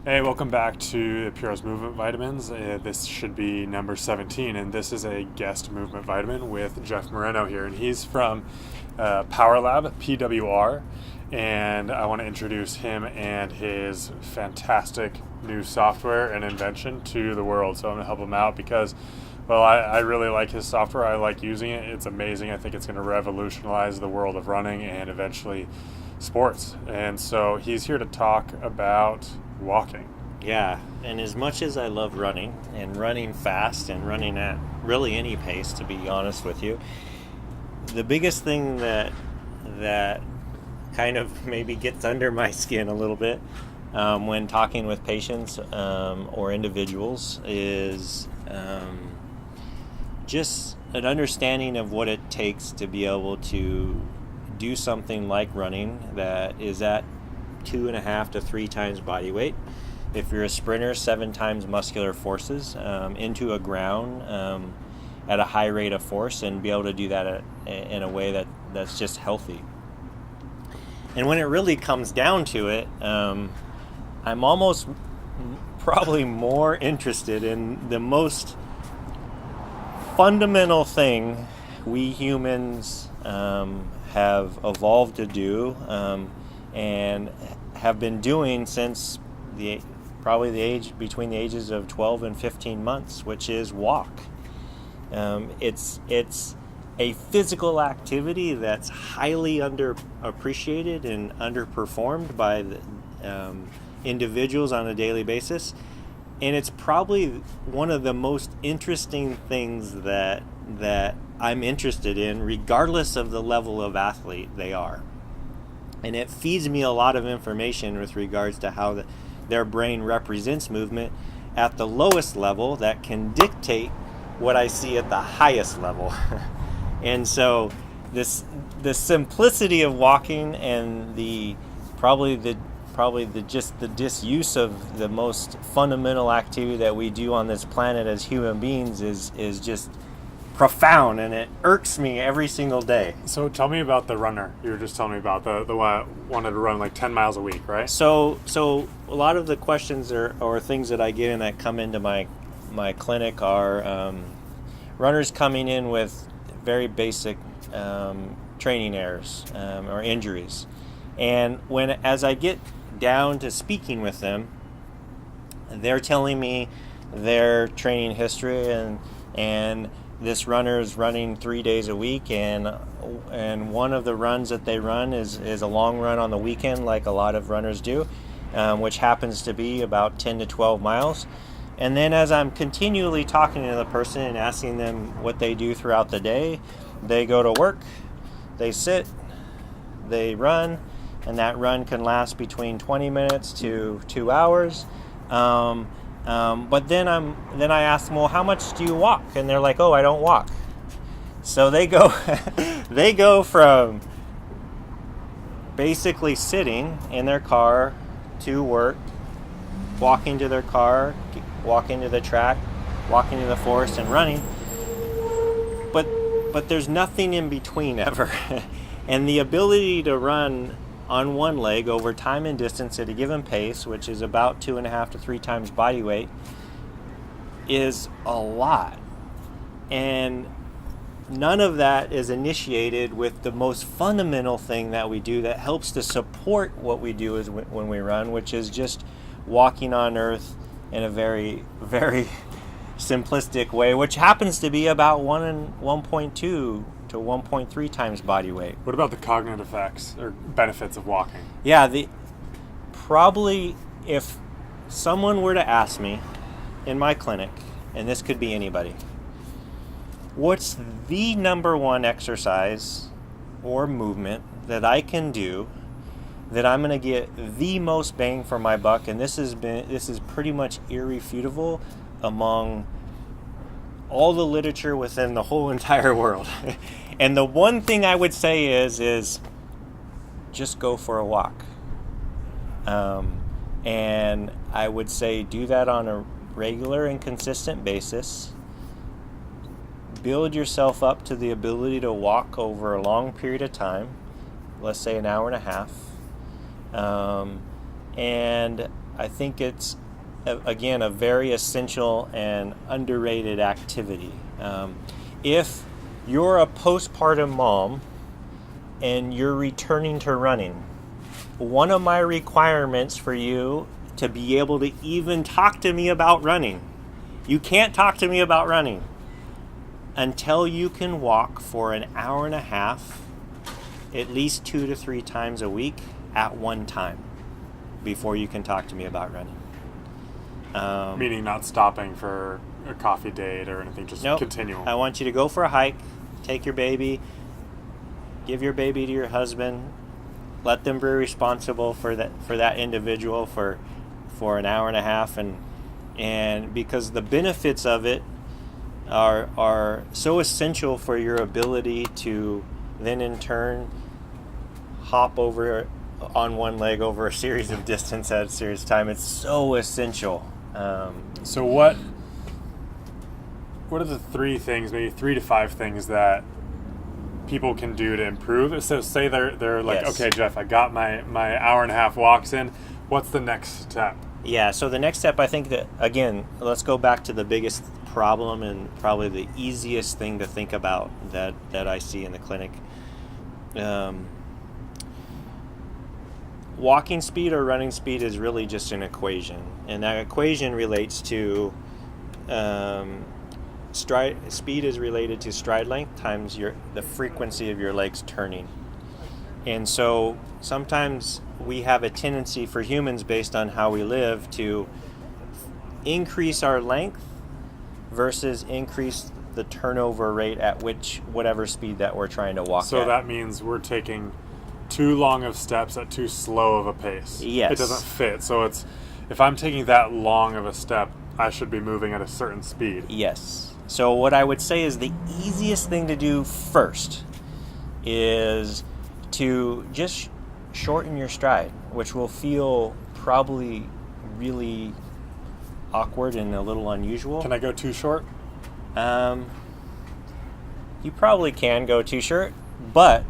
Hey, welcome back to Apiros Movement Vitamins. This should be number 17, and this is a guest movement vitamin with Jeff Moreno here, and he's from PWR Lab, PWR, and I want to introduce him and his fantastic new software and invention to the world. So I'm going to help him out because, well, I really like his software. I like using it. It's amazing. I think it's going to revolutionize the world of running and eventually sports. And so he's here to talk about walking. Yeah, and as much as I love running and running fast and running at really any pace, to be honest with you, the biggest thing that kind of maybe gets under my skin a little bit when talking with patients or individuals is just an understanding of what it takes to be able to do something like running that is at 2.5 to 3 times body weight. If you're a sprinter, 7 times muscular forces into a ground at a high rate of force, and be able to do that in a way that's just healthy. And when it really comes down to it, I'm almost probably more interested in the most fundamental thing we humans have evolved to do and have been doing since probably the age between the ages of 12 and 15 months, which is walk. It's a physical activity that's highly underappreciated and underperformed by the, individuals on a daily basis, and it's probably one of the most interesting things that I'm interested in, regardless of the level of athlete they are. And it feeds me a lot of information with regards to how their brain represents movement at the lowest level that can dictate what I see at the highest level. And so the simplicity of walking and the disuse of the most fundamental activity that we do on this planet as human beings is just profound, and it irks me every single day. So tell me about the runner you were just telling me about, the one wanted to run like 10 miles a week, right? So a lot of the questions or things that I get and that come into my clinic are runners coming in with very basic training errors or injuries. And as I get down to speaking with them, they're telling me their training history, and this runner is running 3 days a week, and one of the runs that they run is a long run on the weekend, like a lot of runners do, which happens to be about 10 to 12 miles. And then as I'm continually talking to the person and asking them what they do throughout the day, they go to work, they sit, they run, and that run can last between 20 minutes to 2 hours. But then I ask them, well, how much do you walk? And they're like, oh, I don't walk. So they go from basically sitting in their car to work, walking to their car, walking to the track, walking to the forest, and running. But there's nothing in between ever. And the ability to run on one leg over time and distance at a given pace, which is about 2.5 to 3 times body weight, is a lot. And none of that is initiated with the most fundamental thing that we do that helps to support what we do is when we run, which is just walking on earth in a very, very simplistic way, which happens to be about 1.2 to 1.3 times body weight. What about the cognitive effects or benefits of walking? Yeah, probably if someone were to ask me in my clinic, and this could be anybody, what's the number one exercise or movement that I can do that I'm going to get the most bang for my buck, and this is pretty much irrefutable among all the literature within the whole entire world. And the one thing I would say is just go for a walk. And I would say do that on a regular and consistent basis. Build yourself up to the ability to walk over a long period of time, let's say an hour and a half. And I think it's, again, a very essential and underrated activity. If you're a postpartum mom and you're returning to running, one of my requirements for you to be able to even talk to me about running, you can't talk to me about running until you can walk for an hour and a half, at least 2 to 3 times a week at one time, before you can talk to me about running. Meaning not stopping for a coffee date or anything, just nope. continual. I want you to go for a hike, take your baby, give your baby to your husband, let them be responsible for that individual for an hour and a half, and because the benefits of it are so essential for your ability to then in turn hop over on one leg over a series of distance at a serious time. It's so essential. So what are the 3 things, maybe 3 to 5 things that people can do to improve? So say they're like, yes. Okay, Jeff, I got my hour and a half walks in. What's the next step? Yeah, so the next step, I think that, again, let's go back to the biggest problem and probably the easiest thing to think about that I see in the clinic. Walking speed or running speed is really just an equation, and that equation relates to stride. Speed is related to stride length times the frequency of your legs turning. And so sometimes we have a tendency for humans, based on how we live, to increase our length versus increase the turnover rate at whatever speed that we're trying to walk at. So that means we're taking too long of steps at too slow of a pace. Yes. It doesn't fit. So if I'm taking that long of a step, I should be moving at a certain speed. Yes. So what I would say is the easiest thing to do first is to just shorten your stride, which will feel probably really awkward and a little unusual. Can I go too short? You probably can go too short, but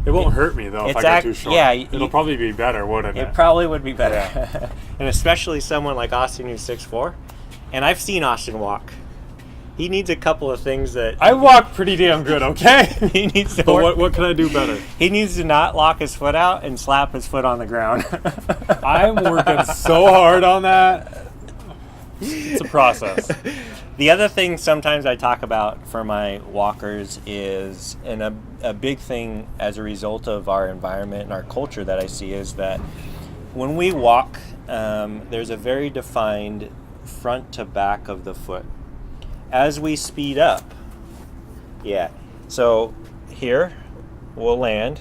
it won't hurt me though if I go too short. Yeah, it'll probably be better, wouldn't it? It probably would be better. Yeah. And especially someone like Austin who's 6'4", and I've seen Austin walk. He needs a couple of things that... I walk pretty damn good, okay? He needs to But what can I do better? He needs to not lock his foot out and slap his foot on the ground. I'm working so hard on that. It's a process. The other thing sometimes I talk about for my walkers is, and a big thing as a result of our environment and our culture that I see, is that when we walk, there's a very defined front to back of the foot. As we speed up, so here we'll land.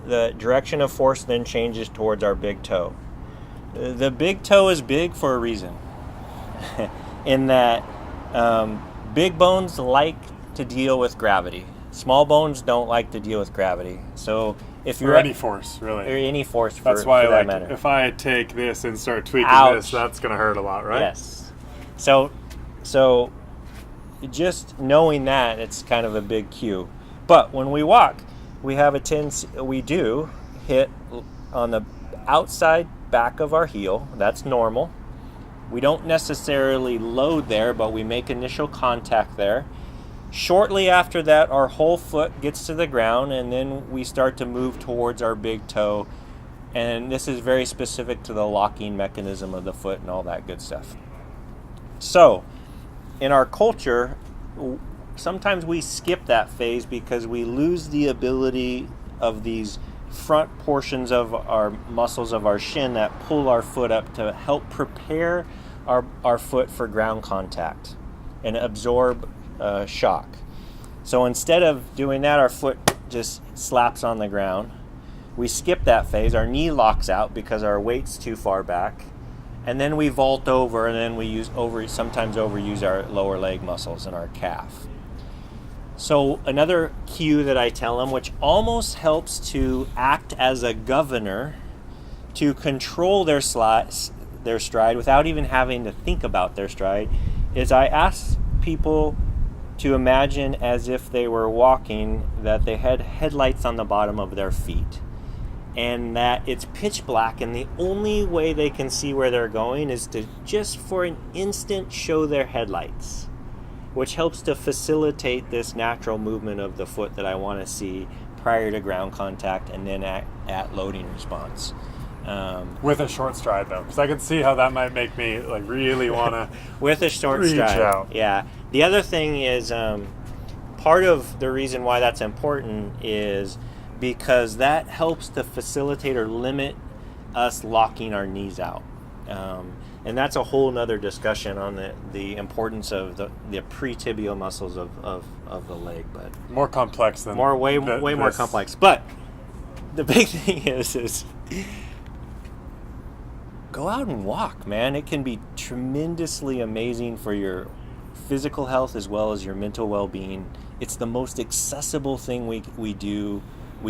The direction of force then changes towards our big toe. The big toe is big for a reason. In that big bones like to deal with gravity. Small bones don't like to deal with gravity. So if you're any force, really. Or any force, that's why for that matter. If I take this and start tweaking this, that's going to hurt a lot, right? Yes. So just knowing that, it's kind of a big cue. But when we walk, we have we do hit on the outside back of our heel. That's normal. We don't necessarily load there, but we make initial contact there. Shortly after that, our whole foot gets to the ground, and then we start to move towards our big toe. And this is very specific to the locking mechanism of the foot and all that good stuff. So, in our culture, sometimes we skip that phase because we lose the ability of these front portions of our muscles of our shin that pull our foot up to help prepare our foot for ground contact and absorb shock. So instead of doing that, our foot just slaps on the ground. We skip that phase. Our knee locks out because our weight's too far back. And then we vault over, and then we sometimes overuse our lower leg muscles and our calf. So another cue that I tell them, which almost helps to act as a governor to control their stride without even having to think about their stride, is I ask people to imagine as if they were walking that they had headlights on the bottom of their feet. and that it's pitch black, and the only way they can see where they're going is to just for an instant show their headlights, which helps to facilitate this natural movement of the foot that I want to see prior to ground contact and then at loading response. With a short stride, though, because I can see how that might make me like really want to with a short reach stride. out. Yeah. The other thing is part of the reason why that's important is because that helps to facilitate or limit us locking our knees out. And that's a whole nother discussion on the importance of the pre-tibial muscles of the leg, but More complex than way more complex. But the big thing is go out and walk, man. It can be tremendously amazing for your physical health as well as your mental well-being. It's the most accessible thing we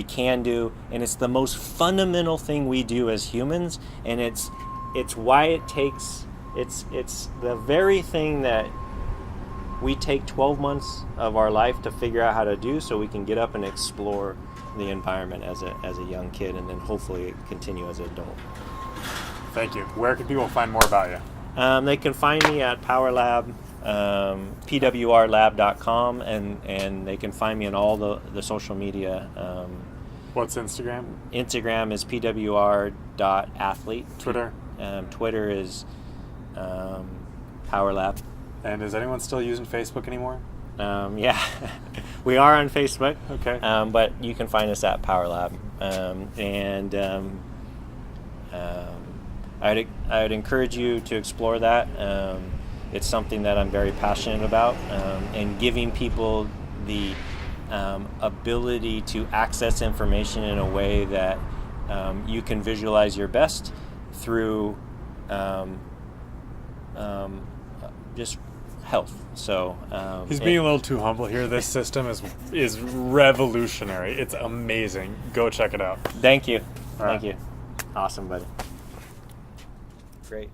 can do, and it's the most fundamental thing we do as humans, and it's why it takes it's the very thing that we take 12 months of our life to figure out how to do, so we can get up and explore the environment as a young kid, and then hopefully continue as an adult. Thank you. Where can people find more about you? They can find me at PWR Lab, PWRLab.com, and they can find me on all the social media. What's Instagram? Instagram is pwr.athlete. Twitter? Twitter is PWR Lab. And is anyone still using Facebook anymore? Yeah, we are on Facebook. Okay. But you can find us at PWR Lab. I'd encourage you to explore that. It's something that I'm very passionate about, and giving people the ability to access information in a way that you can visualize your best through just health. So he's being a little too humble here. This system is revolutionary. It's amazing. Go check it out. Thank you. All right. Thank you. Awesome, buddy. Great.